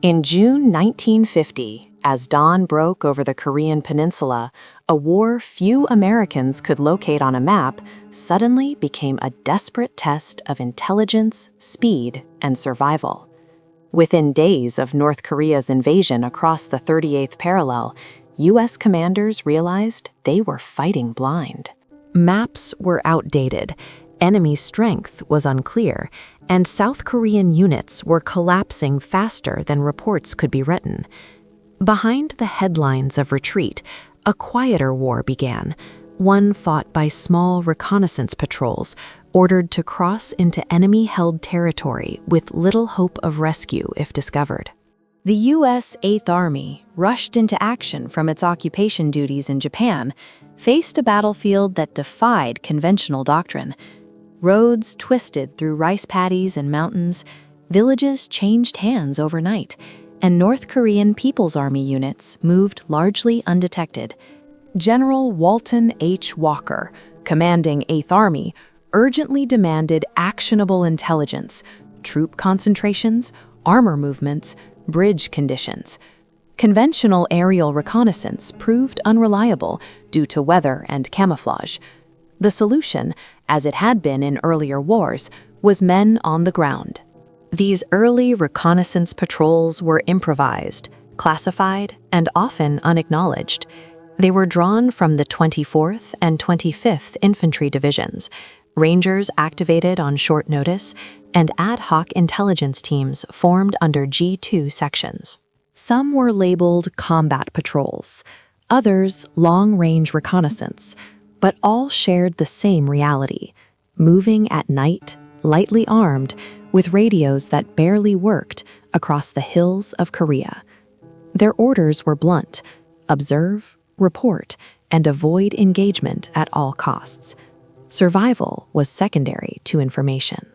In June 1950, as dawn broke over the Korean peninsula, a war few Americans could locate on a map suddenly became a desperate test of intelligence, speed, and survival. Within days of North Korea's invasion across the 38th parallel, U.S. commanders realized they were fighting blind. Maps were outdated, enemy strength was unclear, and South Korean units were collapsing faster than reports could be written. Behind the headlines of retreat, a quieter war began, one fought by small reconnaissance patrols ordered to cross into enemy-held territory with little hope of rescue if discovered. The U.S. Eighth Army, rushed into action from its occupation duties in Japan, faced a battlefield that defied conventional doctrine. Roads twisted through rice paddies and mountains, villages changed hands overnight, and North Korean People's Army units moved largely undetected. General Walton H. Walker, commanding 8th Army, urgently demanded actionable intelligence, troop concentrations, armor movements, bridge conditions. Conventional aerial reconnaissance proved unreliable due to weather and camouflage. The solution, as it had been in earlier wars, was men on the ground. These early reconnaissance patrols were improvised, classified, and often unacknowledged. They were drawn from the 24th and 25th Infantry Divisions, Rangers activated on short notice, and ad hoc intelligence teams formed under G2 sections. Some were labeled combat patrols, others long-range reconnaissance, but all shared the same reality: moving at night, lightly armed, with radios that barely worked across the hills of Korea. Their orders were blunt: observe, report, and avoid engagement at all costs. Survival was secondary to information.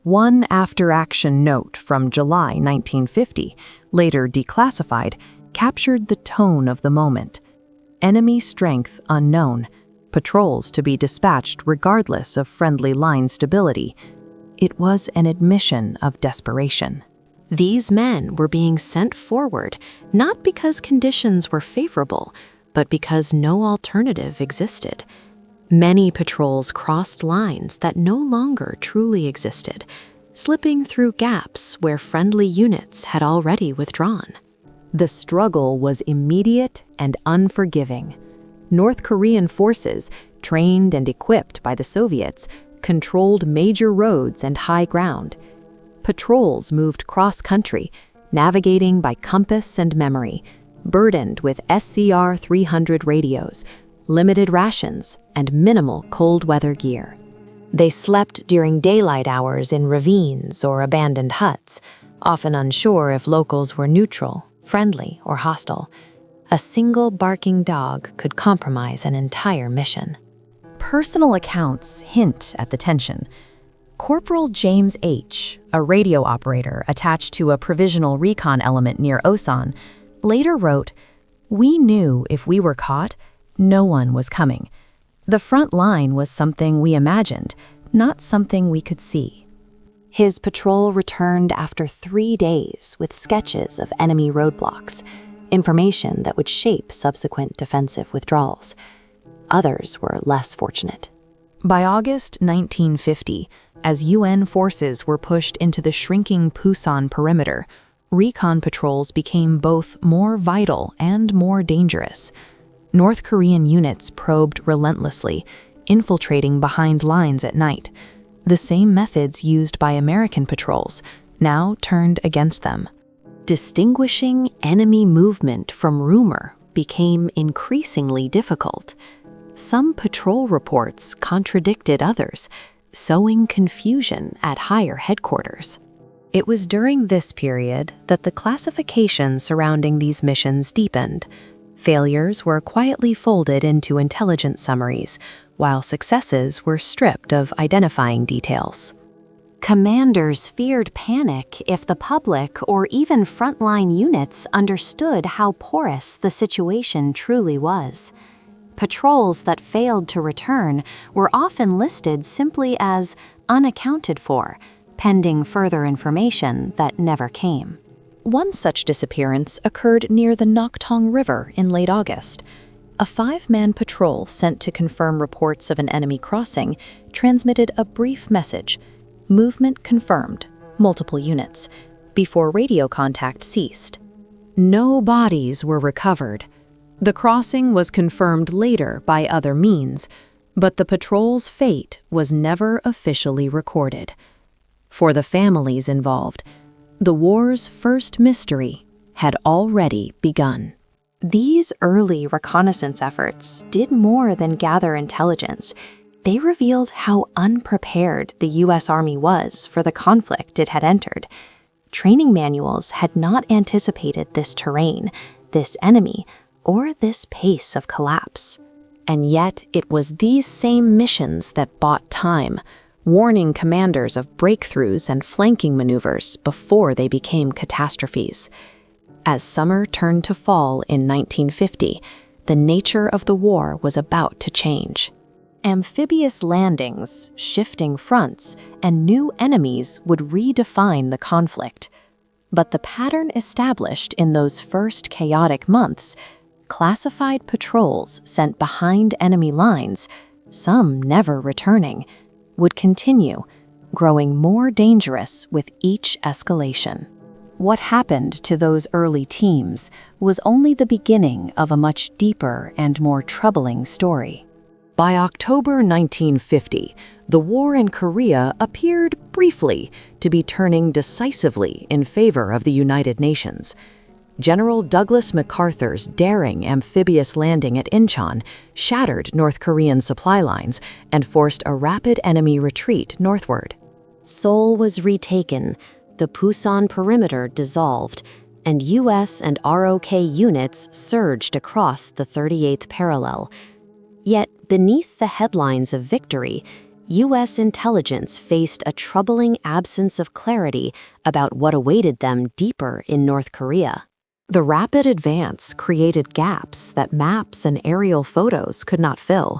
One after-action note from July 1950, later declassified, captured the tone of the moment. Enemy strength unknown, patrols to be dispatched regardless of friendly line stability. It was an admission of desperation. These men were being sent forward not because conditions were favorable, but because no alternative existed. Many patrols crossed lines that no longer truly existed, slipping through gaps where friendly units had already withdrawn. The struggle was immediate and unforgiving. North Korean forces, trained and equipped by the Soviets, controlled major roads and high ground. Patrols moved cross-country, navigating by compass and memory, burdened with SCR-300 radios, limited rations, and minimal cold-weather gear. They slept during daylight hours in ravines or abandoned huts, often unsure if locals were neutral, friendly, or hostile. A single barking dog could compromise an entire mission. Personal accounts hint at the tension. Corporal James H., a radio operator attached to a provisional recon element near Osan, later wrote, "We knew if we were caught, no one was coming. The front line was something we imagined, not something we could see." His patrol returned after 3 days with sketches of enemy roadblocks, information that would shape subsequent defensive withdrawals. Others were less fortunate. By August 1950, as UN forces were pushed into the shrinking Pusan perimeter, recon patrols became both more vital and more dangerous. North Korean units probed relentlessly, infiltrating behind lines at night. The same methods used by American patrols now turned against them. Distinguishing enemy movement from rumor became increasingly difficult. Some patrol reports contradicted others, sowing confusion at higher headquarters. It was during this period that the classification surrounding these missions deepened. Failures were quietly folded into intelligence summaries, while successes were stripped of identifying details. Commanders feared panic if the public or even frontline units understood how porous the situation truly was. Patrols that failed to return were often listed simply as unaccounted for, pending further information that never came. One such disappearance occurred near the Noktong River in late August. A 5-man patrol sent to confirm reports of an enemy crossing transmitted a brief message, "Movement confirmed, multiple units," before radio contact ceased. No bodies were recovered. The crossing was confirmed later by other means, but the patrol's fate was never officially recorded. For the families involved, the war's first mystery had already begun. These early reconnaissance efforts did more than gather intelligence. They revealed how unprepared the U.S. Army was for the conflict it had entered. Training manuals had not anticipated this terrain, this enemy, or this pace of collapse. And yet it was these same missions that bought time, warning commanders of breakthroughs and flanking maneuvers before they became catastrophes. As summer turned to fall in 1950, the nature of the war was about to change. Amphibious landings, shifting fronts, and new enemies would redefine the conflict. But the pattern established in those first chaotic months, classified patrols sent behind enemy lines, some never returning, would continue, growing more dangerous with each escalation. What happened to those early teams was only the beginning of a much deeper and more troubling story. By October 1950, the war in Korea appeared briefly to be turning decisively in favor of the United Nations. General Douglas MacArthur's daring amphibious landing at Incheon shattered North Korean supply lines and forced a rapid enemy retreat northward. Seoul was retaken, the Pusan perimeter dissolved, and U.S. and ROK units surged across the 38th parallel. Yet, beneath the headlines of victory, U.S. intelligence faced a troubling absence of clarity about what awaited them deeper in North Korea. The rapid advance created gaps that maps and aerial photos could not fill.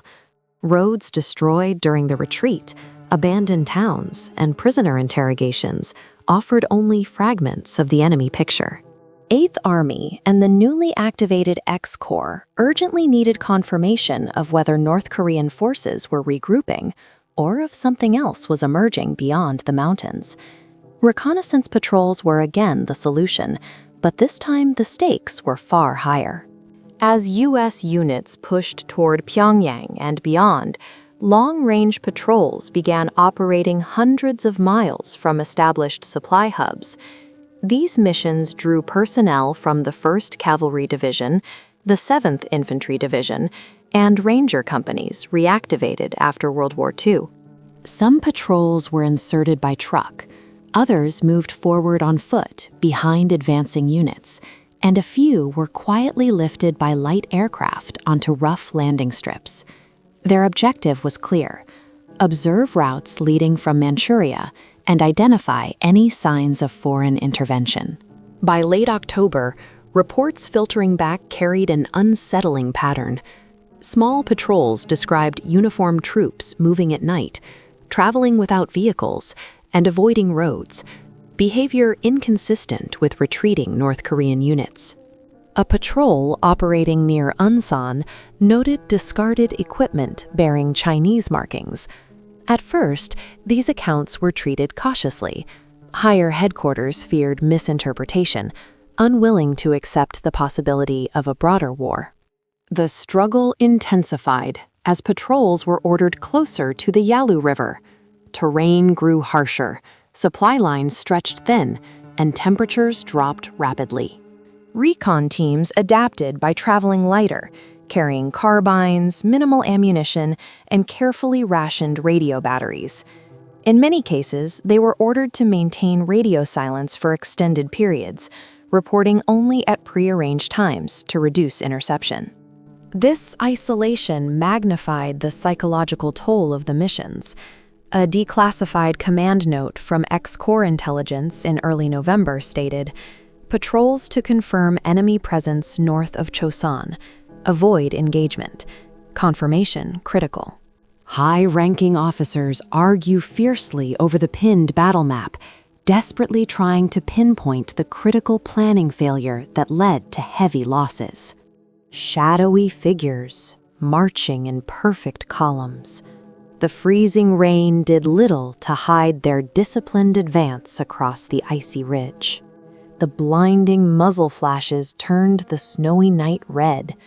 Roads destroyed during the retreat, abandoned towns, and prisoner interrogations offered only fragments of the enemy picture. 8th Army and the newly activated X-Corps urgently needed confirmation of whether North Korean forces were regrouping or if something else was emerging beyond the mountains. Reconnaissance patrols were again the solution, but this time the stakes were far higher. As U.S. units pushed toward Pyongyang and beyond, long-range patrols began operating hundreds of miles from established supply hubs. These missions drew personnel from the 1st Cavalry Division, the 7th Infantry Division, and ranger companies reactivated after World War II. Some patrols were inserted by truck, others moved forward on foot behind advancing units, and a few were quietly lifted by light aircraft onto rough landing strips. Their objective was clear: observe routes leading from Manchuria and identify any signs of foreign intervention. By late October, reports filtering back carried an unsettling pattern. Small patrols described uniformed troops moving at night, traveling without vehicles, and avoiding roads, behavior inconsistent with retreating North Korean units. A patrol operating near Unsan noted discarded equipment bearing Chinese markings. At first, these accounts were treated cautiously. Higher headquarters feared misinterpretation, unwilling to accept the possibility of a broader war. The struggle intensified as patrols were ordered closer to the Yalu River. Terrain grew harsher, supply lines stretched thin, and temperatures dropped rapidly. Recon teams adapted by traveling lighter, carrying carbines, minimal ammunition, and carefully rationed radio batteries. In many cases, they were ordered to maintain radio silence for extended periods, reporting only at prearranged times to reduce interception. This isolation magnified the psychological toll of the missions. A declassified command note from X-Corps intelligence in early November stated, "Patrols to confirm enemy presence north of Chosan. Avoid engagement. Confirmation critical." High-ranking officers argue fiercely over the pinned battle map. desperately trying to pinpoint the critical planning failure that led to heavy losses. Shadowy figures, marching in perfect columns. The freezing rain did little to hide their disciplined advance across the icy ridge. The blinding muzzle flashes turned the snowy night red.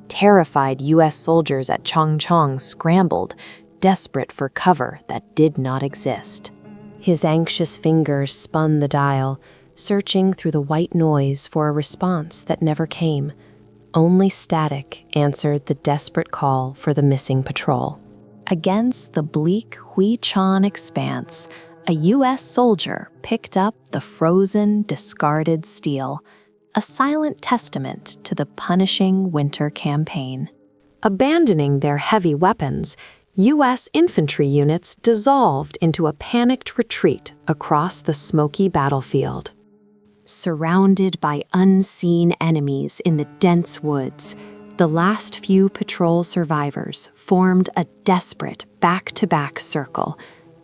Terrified U.S. soldiers at Changchong scrambled, desperate for cover that did not exist. His anxious fingers spun the dial, searching through the white noise for a response that never came. Only static answered the desperate call for the missing patrol. Against the bleak Huichan expanse, a U.S. soldier picked up the frozen, discarded steel, a silent testament to the punishing winter campaign. Abandoning their heavy weapons, U.S. infantry units dissolved into a panicked retreat across the smoky battlefield. Surrounded by unseen enemies in the dense woods, the last few patrol survivors formed a desperate back-to-back circle,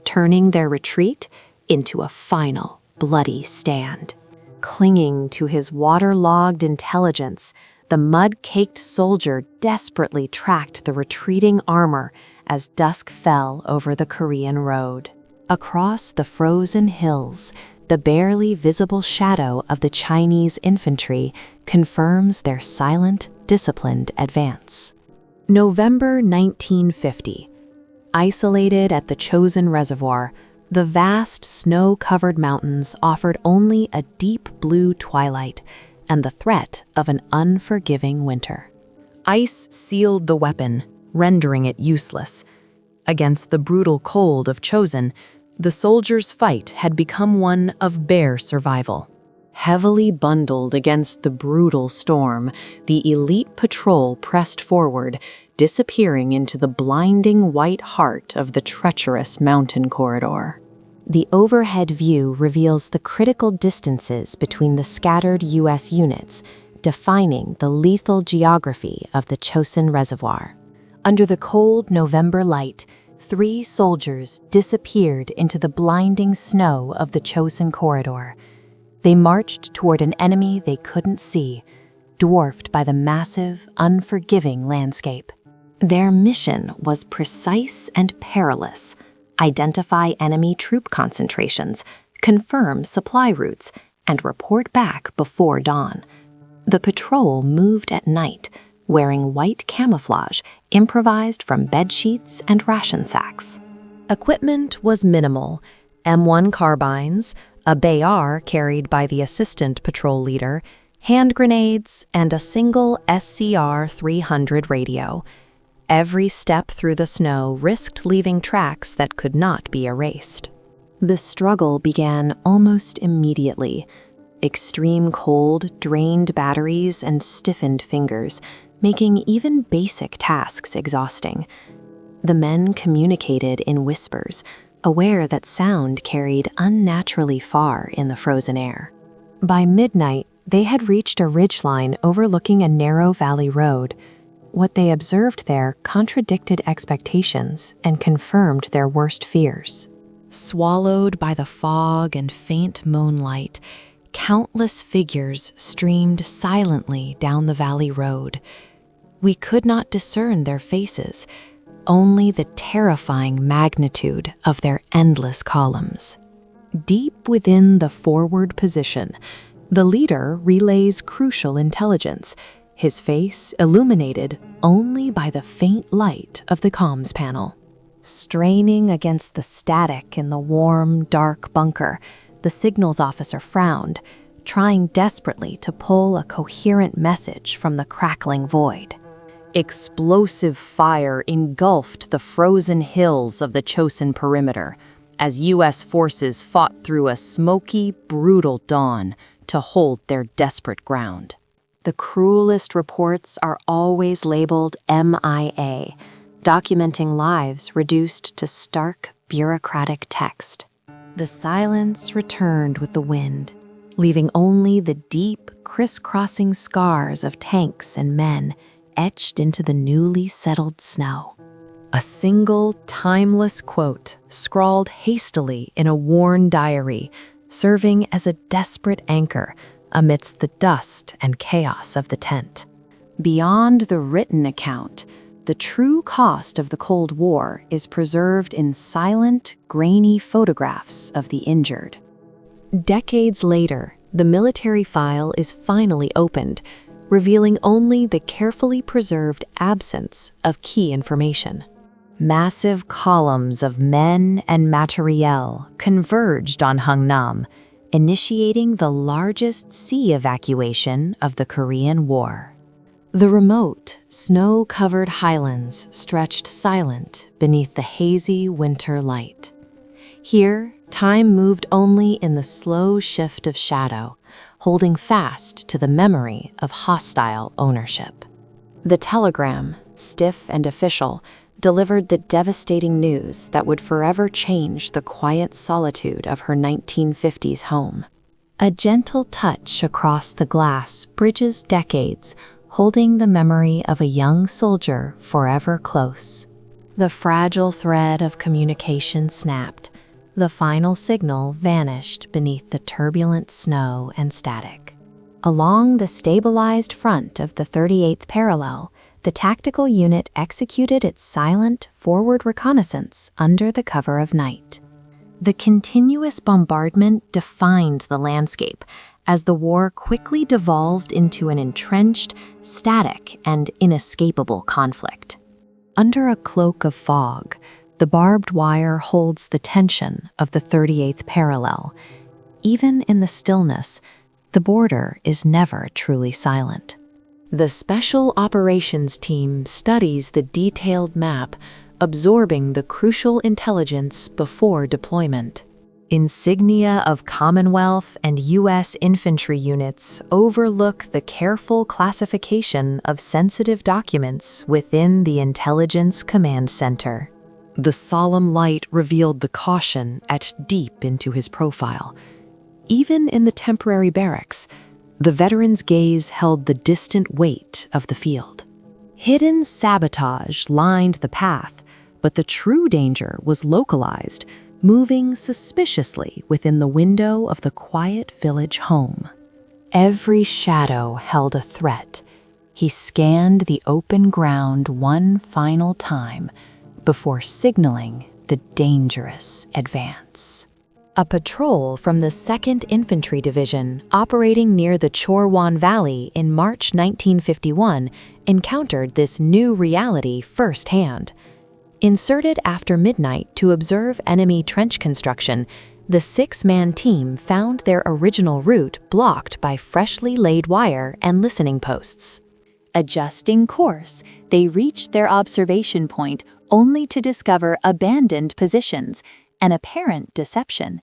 turning their retreat into a final, bloody stand. Clinging to his waterlogged intelligence, the mud-caked soldier desperately tracked the retreating armor as dusk fell over the Korean road. Across the frozen hills, the barely visible shadow of the Chinese infantry confirms their silent, disciplined advance. November 1950. Isolated at the Chosin Reservoir, the vast snow-covered mountains offered only a deep blue twilight and the threat of an unforgiving winter. Ice sealed the weapon, rendering it useless. Against the brutal cold of Chosin, the soldiers' fight had become one of bare survival. Heavily bundled against the brutal storm, the elite patrol pressed forward, disappearing into the blinding white heart of the treacherous mountain corridor. The overhead view reveals the critical distances between the scattered U.S. units, defining the lethal geography of the Chosin Reservoir. Under the cold November light, 3 soldiers disappeared into the blinding snow of the Chosin corridor. They marched toward an enemy they couldn't see, dwarfed by the massive, unforgiving landscape. Their mission was precise and perilous: identify enemy troop concentrations, confirm supply routes, and report back before dawn. The patrol moved at night, wearing white camouflage improvised from bedsheets and ration sacks. Equipment was minimal: M1 carbines, a Bayar carried by the assistant patrol leader, hand grenades, and a single SCR 300 radio. Every step through the snow risked leaving tracks that could not be erased. The struggle began almost immediately. Extreme cold drained batteries and stiffened fingers, making even basic tasks exhausting. The men communicated in whispers, aware that sound carried unnaturally far in the frozen air. By midnight, they had reached a ridgeline overlooking a narrow valley road. What they observed there contradicted expectations and confirmed their worst fears. Swallowed by the fog and faint moonlight, countless figures streamed silently down the valley road. We could not discern their faces, only the terrifying magnitude of their endless columns. Deep within the forward position, the leader relays crucial intelligence, his face illuminated only by the faint light of the comms panel. Straining against the static in the warm, dark bunker, the signals officer frowned, trying desperately to pull a coherent message from the crackling void. Explosive fire engulfed the frozen hills of the Chosin perimeter as U.S. forces fought through a smoky, brutal dawn to hold their desperate ground. The cruelest reports are always labeled MIA, documenting lives reduced to stark, bureaucratic text. The silence returned with the wind, leaving only the deep, crisscrossing scars of tanks and men etched into the newly settled snow. A single, timeless quote, scrawled hastily in a worn diary, serving as a desperate anchor amidst the dust and chaos of the tent. Beyond the written account, the true cost of the Cold War is preserved in silent, grainy photographs of the injured. Decades later, the military file is finally opened, revealing only the carefully preserved absence of key information. Massive columns of men and materiel converged on Hungnam, initiating the largest sea evacuation of the Korean War. The remote, snow-covered highlands stretched silent beneath the hazy winter light. Here, time moved only in the slow shift of shadow, holding fast to the memory of hostile ownership. The telegram, stiff and official, delivered the devastating news that would forever change the quiet solitude of her 1950s home. A gentle touch across the glass bridges decades, holding the memory of a young soldier forever close. The fragile thread of communication snapped. The final signal vanished beneath the turbulent snow and static. Along the stabilized front of the 38th parallel, the tactical unit executed its silent forward reconnaissance under the cover of night. The continuous bombardment defined the landscape as the war quickly devolved into an entrenched, static, and inescapable conflict. Under a cloak of fog, the barbed wire holds the tension of the 38th parallel. Even in the stillness, the border is never truly silent. The Special Operations Team studies the detailed map, absorbing the crucial intelligence before deployment. Insignia of Commonwealth and U.S. infantry units overlook the careful classification of sensitive documents within the Intelligence Command Center. The solemn light revealed the caution etched deep into his profile. Even in the temporary barracks, the veteran's gaze held the distant weight of the field. Hidden sabotage lined the path, but the true danger was localized, moving suspiciously within the window of the quiet village home. Every shadow held a threat. He scanned the open ground one final time before signaling the dangerous advance. A patrol from the 2nd Infantry Division operating near the Chorwan Valley in March 1951 encountered this new reality firsthand. Inserted after midnight to observe enemy trench construction, the 6-man team found their original route blocked by freshly laid wire and listening posts. Adjusting course, they reached their observation point only to discover abandoned positions, an apparent deception.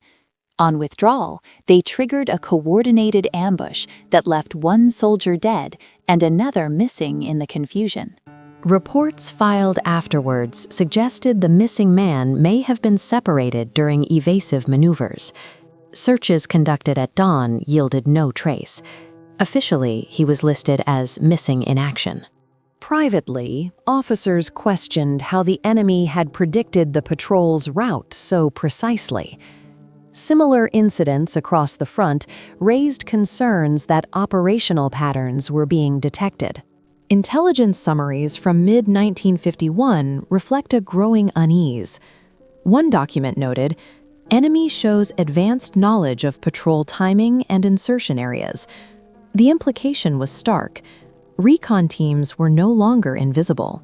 On withdrawal, they triggered a coordinated ambush that left one soldier dead and another missing in the confusion. Reports filed afterwards suggested the missing man may have been separated during evasive maneuvers. Searches conducted at dawn yielded no trace. Officially, he was listed as missing in action. Privately, officers questioned how the enemy had predicted the patrol's route so precisely. Similar incidents across the front raised concerns that operational patterns were being detected. Intelligence summaries from mid-1951 reflect a growing unease. One document noted, "Enemy shows advanced knowledge of patrol timing and insertion areas." The implication was stark. Recon teams were no longer invisible.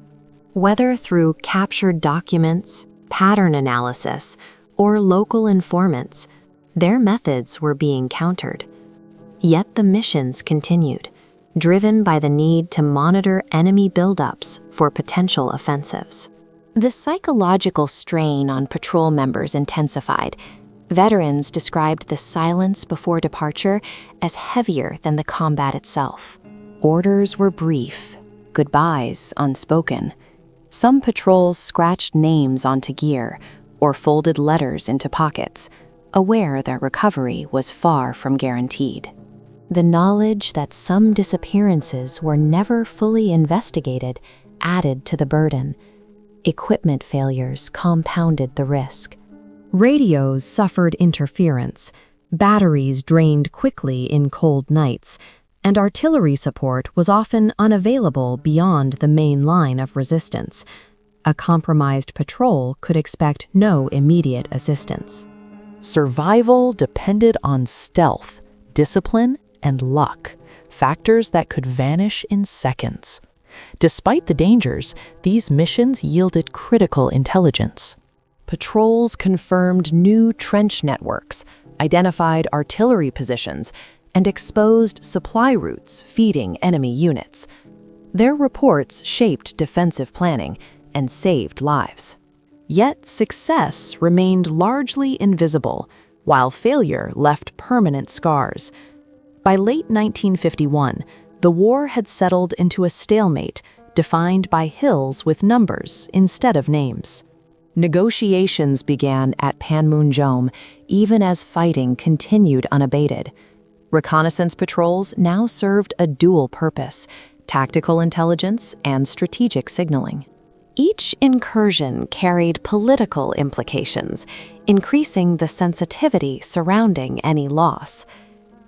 Whether through captured documents, pattern analysis, or local informants, their methods were being countered. Yet the missions continued, driven by the need to monitor enemy buildups for potential offensives. The psychological strain on patrol members intensified. Veterans described the silence before departure as heavier than the combat itself. Orders were brief, goodbyes unspoken. Some patrols scratched names onto gear or folded letters into pockets, aware their recovery was far from guaranteed. The knowledge that some disappearances were never fully investigated added to the burden. Equipment failures compounded the risk. Radios suffered interference. Batteries drained quickly in cold nights, and artillery support was often unavailable beyond the main line of resistance. A compromised patrol could expect no immediate assistance. Survival depended on stealth, discipline, and luck, factors that could vanish in seconds. Despite the dangers, these missions yielded critical intelligence. Patrols confirmed new trench networks, identified artillery positions, and exposed supply routes feeding enemy units. Their reports shaped defensive planning and saved lives. Yet success remained largely invisible, while failure left permanent scars. By late 1951, the war had settled into a stalemate defined by hills with numbers instead of names. Negotiations began at Panmunjom, even as fighting continued unabated. Reconnaissance patrols now served a dual purpose: tactical intelligence and strategic signaling. Each incursion carried political implications, increasing the sensitivity surrounding any loss.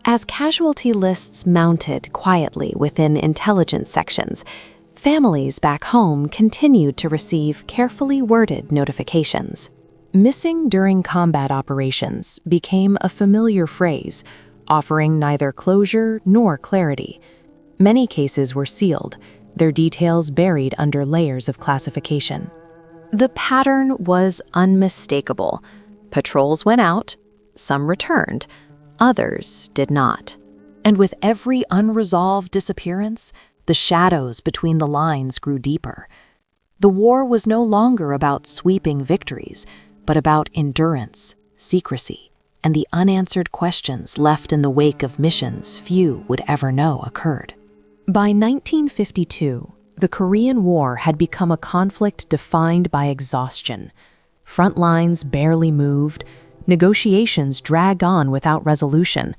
As casualty lists mounted quietly within intelligence sections, families back home continued to receive carefully worded notifications. Missing during combat operations became a familiar phrase, offering neither closure nor clarity. Many cases were sealed, their details buried under layers of classification. The pattern was unmistakable. Patrols went out, some returned, others did not. And with every unresolved disappearance, the shadows between the lines grew deeper. The war was no longer about sweeping victories, but about endurance, secrecy, and the unanswered questions left in the wake of missions few would ever know occurred. By 1952, the Korean War had become a conflict defined by exhaustion. Front lines barely moved, negotiations dragged on without resolution,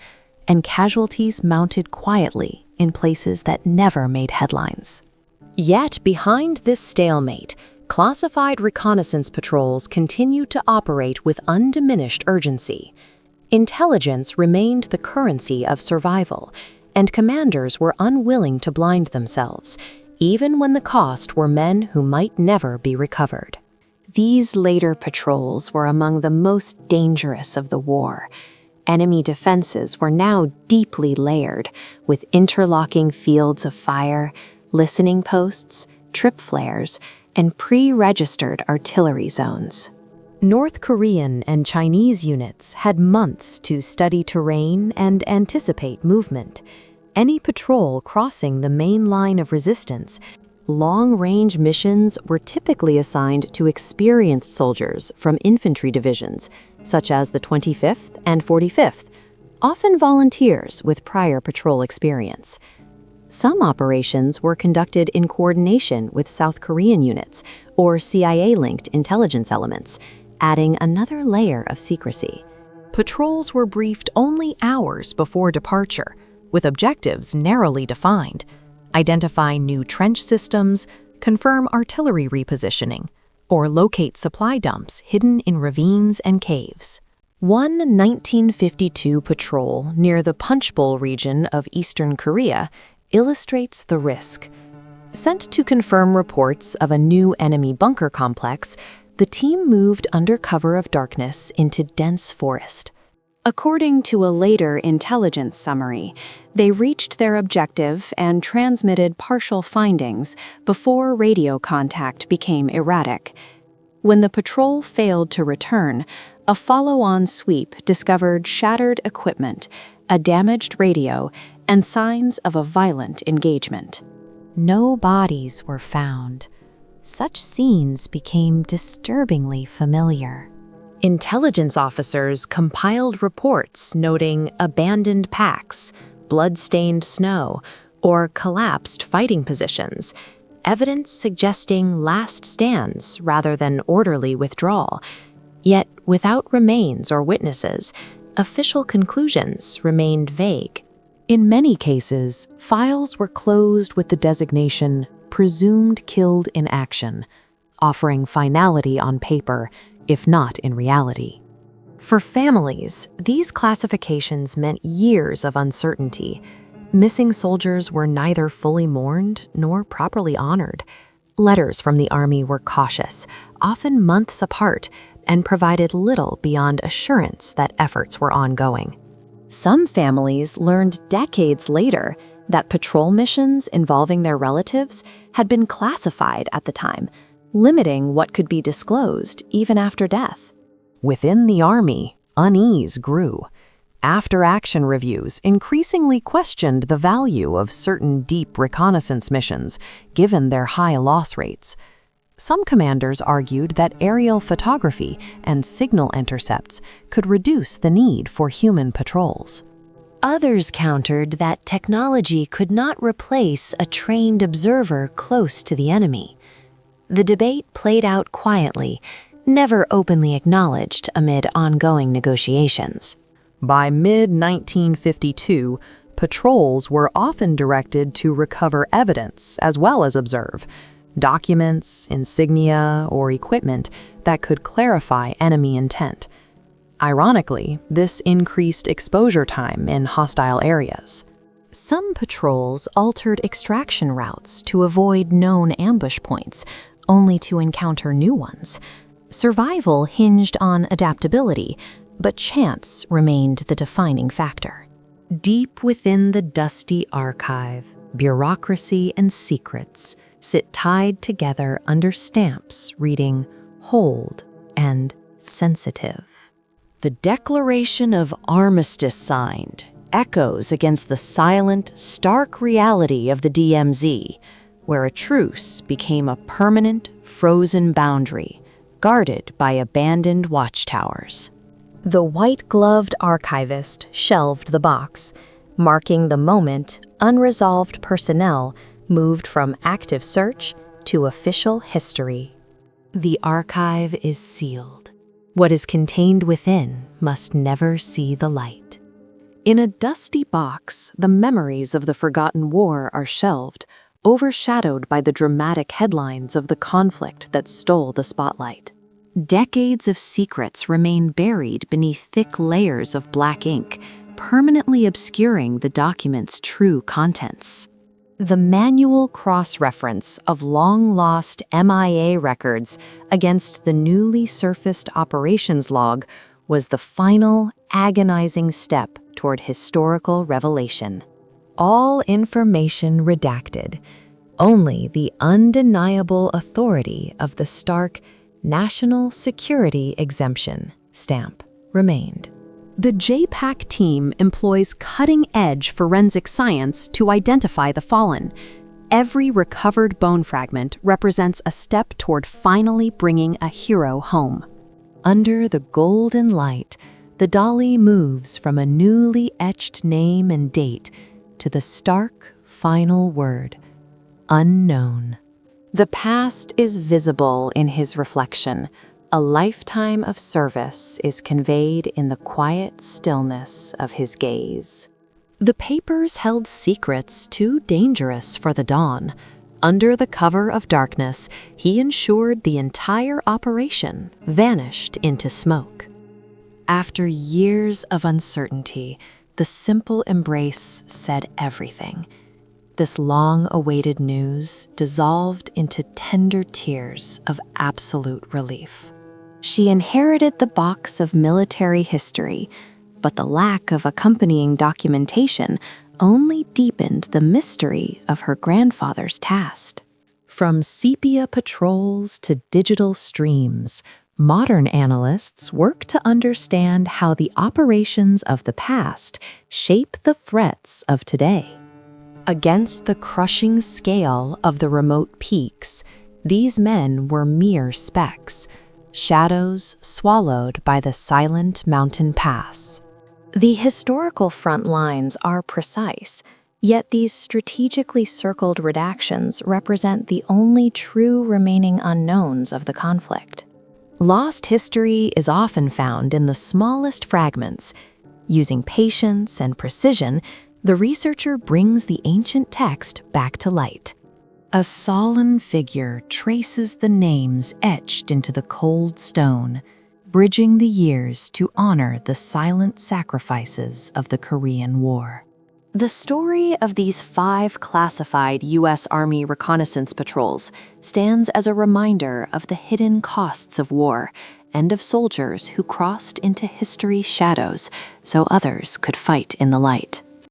and casualties mounted quietly in places that never made headlines. Yet behind this stalemate, classified reconnaissance patrols continued to operate with undiminished urgency. Intelligence remained the currency of survival, and commanders were unwilling to blind themselves, even when the cost were men who might never be recovered. These later patrols were among the most dangerous of the war. Enemy defenses were now deeply layered, with interlocking fields of fire, listening posts, trip flares, and pre-registered artillery zones. North Korean and Chinese units had months to study terrain and anticipate movement. Any patrol crossing the main line of resistance, long-range missions were typically assigned to experienced soldiers from infantry divisions, such as the 25th and 45th, often volunteers with prior patrol experience. Some operations were conducted in coordination with South Korean units or CIA-linked intelligence elements, adding another layer of secrecy. Patrols were briefed only hours before departure, with objectives narrowly defined: identify new trench systems, confirm artillery repositioning, or locate supply dumps hidden in ravines and caves. One 1952 patrol near the Punchbowl region of eastern Korea illustrates the risk. Sent to confirm reports of a new enemy bunker complex, the team moved under cover of darkness into dense forest. According to a later intelligence summary, they reached their objective and transmitted partial findings before radio contact became erratic. When the patrol failed to return, a follow-on sweep discovered shattered equipment, a damaged radio, and signs of a violent engagement. No bodies were found. Such scenes became disturbingly familiar. Intelligence officers compiled reports noting abandoned packs, blood-stained snow, or collapsed fighting positions, evidence suggesting last stands rather than orderly withdrawal. Yet, without remains or witnesses, official conclusions remained vague. In many cases, files were closed with the designation "presumed killed in action," offering finality on paper, if not in reality. For families, these classifications meant years of uncertainty. Missing soldiers were neither fully mourned nor properly honored. Letters from the Army were cautious, often months apart, and provided little beyond assurance that efforts were ongoing. Some families learned decades later that patrol missions involving their relatives had been classified at the time, limiting what could be disclosed even after death. Within the Army, unease grew. After-action reviews increasingly questioned the value of certain deep reconnaissance missions, given their high loss rates. Some commanders argued that aerial photography and signal intercepts could reduce the need for human patrols. Others countered that technology could not replace a trained observer close to the enemy. The debate played out quietly, never openly acknowledged amid ongoing negotiations. By mid-1952, patrols were often directed to recover evidence as well as observe documents, insignia, or equipment that could clarify enemy intent. Ironically, this increased exposure time in hostile areas. Some patrols altered extraction routes to avoid known ambush points, only to encounter new ones. Survival hinged on adaptability, but chance remained the defining factor. Deep within the dusty archive, bureaucracy and secrets sit tied together under stamps reading "Hold" and "Sensitive." The declaration of armistice signed echoes against the silent, stark reality of the DMZ, where a truce became a permanent, frozen boundary, guarded by abandoned watchtowers. The white-gloved archivist shelved the box, marking the moment unresolved personnel moved from active search to official history. The archive is sealed. What is contained within must never see the light. In a dusty box, the memories of the forgotten war are shelved, overshadowed by the dramatic headlines of the conflict that stole the spotlight. Decades of secrets remain buried beneath thick layers of black ink, permanently obscuring the document's true contents. The manual cross-reference of long-lost MIA records against the newly surfaced operations log was the final, agonizing step toward historical revelation. All information redacted. Only the undeniable authority of the stark National Security Exemption stamp remained. The JPAC team employs cutting-edge forensic science to identify the fallen. Every recovered bone fragment represents a step toward finally bringing a hero home. Under the golden light, the dolly moves from a newly etched name and date to the stark final word, unknown. The past is visible in his reflection. A lifetime of service is conveyed in the quiet stillness of his gaze. The papers held secrets too dangerous for the dawn. Under the cover of darkness, he ensured the entire operation vanished into smoke. After years of uncertainty, the simple embrace said everything. This long-awaited news dissolved into tender tears of absolute relief. She inherited the box of military history, but the lack of accompanying documentation only deepened the mystery of her grandfather's task. From sepia patrols to digital streams, modern analysts work to understand how the operations of the past shape the threats of today. Against the crushing scale of the remote peaks, these men were mere specks, shadows swallowed by the silent mountain pass. The historical front lines are precise, yet these strategically circled redactions represent the only true remaining unknowns of the conflict. Lost history is often found in the smallest fragments. Using patience and precision, the researcher brings the ancient text back to light. A solemn figure traces the names etched into the cold stone. bridging the years to honor the silent sacrifices of the Korean War. The story of these 5 classified U.S. Army reconnaissance patrols stands as a reminder of the hidden costs of war and of soldiers who crossed into history's shadows so others could fight in the light.